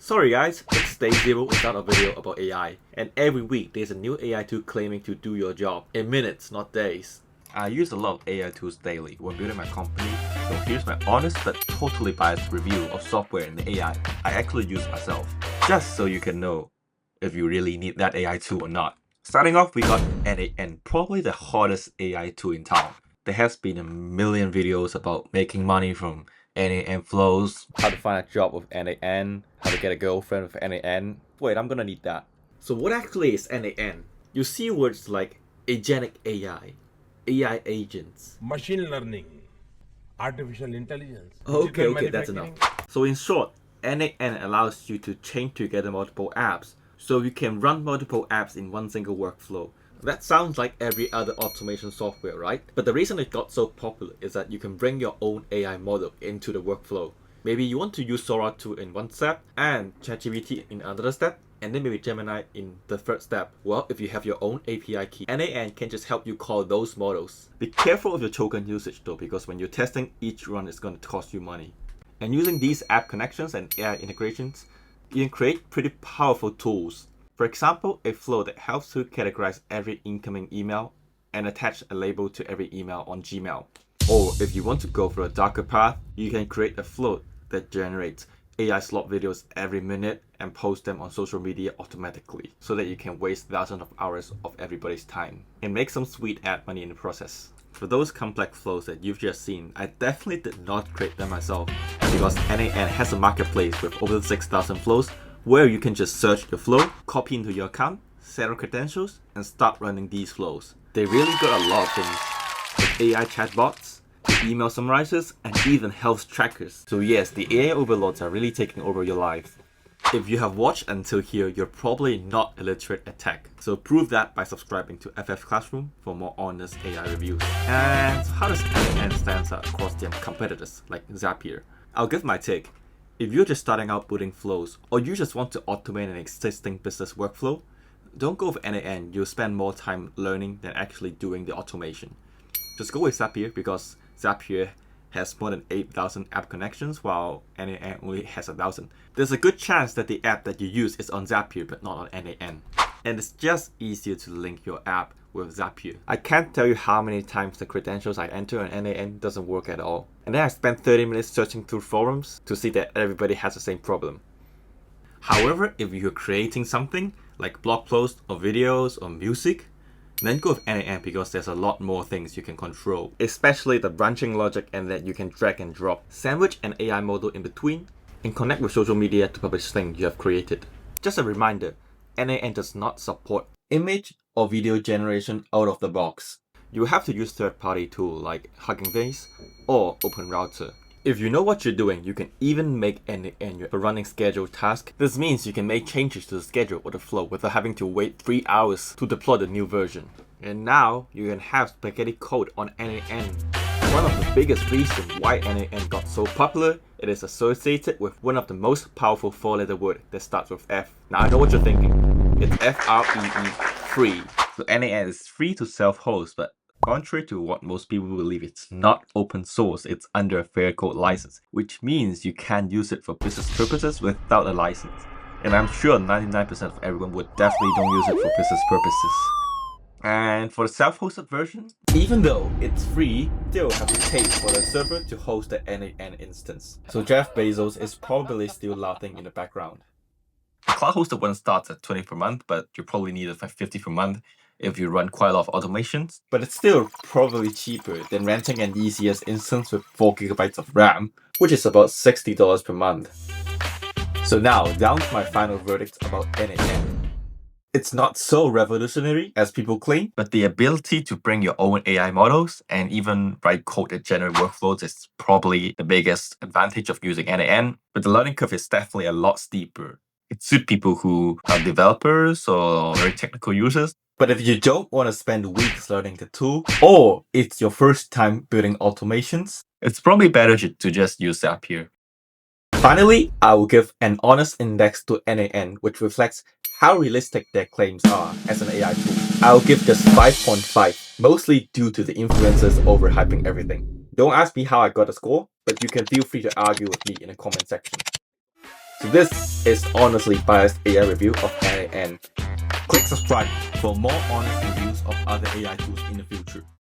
Sorry guys, it's day 0 without a video about AI, and every week there's a new AI tool claiming to do your job in minutes, not days. I use a lot of AI tools daily when building my company, so here's my honest but totally biased review of software and AI I actually use myself, just so you can know if you really need that AI tool or not. Starting off, we got n8n, probably the hottest AI tool in town. There has been a million videos about making money from n8n flows, how to find a job with n8n, how to get a girlfriend with n8n. Wait, I'm gonna need that. So what actually is n8n? You see words like agentic AI, AI agents, machine learning, artificial intelligence. Okay, that's enough. So in short, n8n allows you to chain together multiple apps, so you can run multiple apps in one single workflow. That sounds like every other automation software, right? But the reason it got so popular is that you can bring your own AI model into the workflow. Maybe you want to use Sora 2 in one step and ChatGPT in another step, and then maybe Gemini in the third step. Well, if you have your own API key, n8n can just help you call those models. Be careful of your token usage though, because when you're testing, each run is going to cost you money. And using these app connections and AI integrations, you can create pretty powerful tools. For example, a flow that helps to categorize every incoming email and attach a label to every email on Gmail. Or if you want to go for a darker path, you can create a flow that generates AI slot videos every minute and post them on social media automatically, so that you can waste thousands of hours of everybody's time and make some sweet ad money in the process. For those complex flows that you've just seen, I definitely did not create them myself, because n8n has a marketplace with over 6,000 flows where you can just search your flow, copy into your account, set up credentials, and start running these flows. They really got a lot of things, like AI chatbots, email summarizers, and even health trackers. So yes, the AI overlords are really taking over your life. If you have watched until here, you're probably not illiterate at tech. So prove that by subscribing to FF Classroom for more honest AI reviews. And how does n8n stand out across their competitors like Zapier? I'll give my take. If you're just starting out building flows, or you just want to automate an existing business workflow, don't go with n8n. You'll spend more time learning than actually doing the automation. Just go with Zapier, because Zapier has more than 8,000 app connections, while n8n only has 1,000. There's a good chance that the app that you use is on Zapier but not on n8n. And it's just easier to link your app with Zapier. I can't tell you how many times the credentials I enter on n8n doesn't work at all. And then I spent 30 minutes searching through forums to see that everybody has the same problem. However, if you're creating something like blog posts or videos or music, then go with n8n, because there's a lot more things you can control, especially the branching logic, and that you can drag and drop, sandwich an AI model in between, and connect with social media to publish things you have created. Just a reminder, n8n does not support image or video generation out of the box. You have to use third-party tools like Hugging Face or OpenRouter. If you know what you're doing, you can even make n8n your running scheduled task. This means you can make changes to the schedule or the flow without having to wait 3 hours to deploy the new version. And now you can have spaghetti code on n8n. One of the biggest reasons why n8n got so popular, it is associated with one of the most powerful 4-letter words that starts with F. Now I know what you're thinking. It's FREE, free. So n8n is free to self-host, but contrary to what most people believe, it's not open source. It's under a fair code license, which means you can use it for business purposes without a license. And I'm sure 99% of everyone would definitely don't use it for business purposes. And for the self-hosted version, even though it's free, you still have to pay for the server to host the n8n instance. So Jeff Bezos is probably still laughing in the background. The cloud hosted one starts at $20 per month, but you probably need it for $50 per month if you run quite a lot of automations. But it's still probably cheaper than renting an ECS instance with 4 GB of RAM, which is about $60 per month. So now, down to my final verdict about n8n. It's not so revolutionary as people claim, but the ability to bring your own AI models and even write code that generate workflows is probably the biggest advantage of using n8n. But the learning curve is definitely a lot steeper. It suits people who are developers or very technical users. But if you don't want to spend weeks learning the tool, or it's your first time building automations, it's probably better to just use Zapier. Finally, I will give an honest index to n8n, which reflects how realistic their claims are as an AI tool. I'll give just 5.5, mostly due to the influencers overhyping everything. Don't ask me how I got a score, but you can feel free to argue with me in the comment section. So this is honestly biased AI review of n8n. Click subscribe for more honest reviews of other AI tools in the future.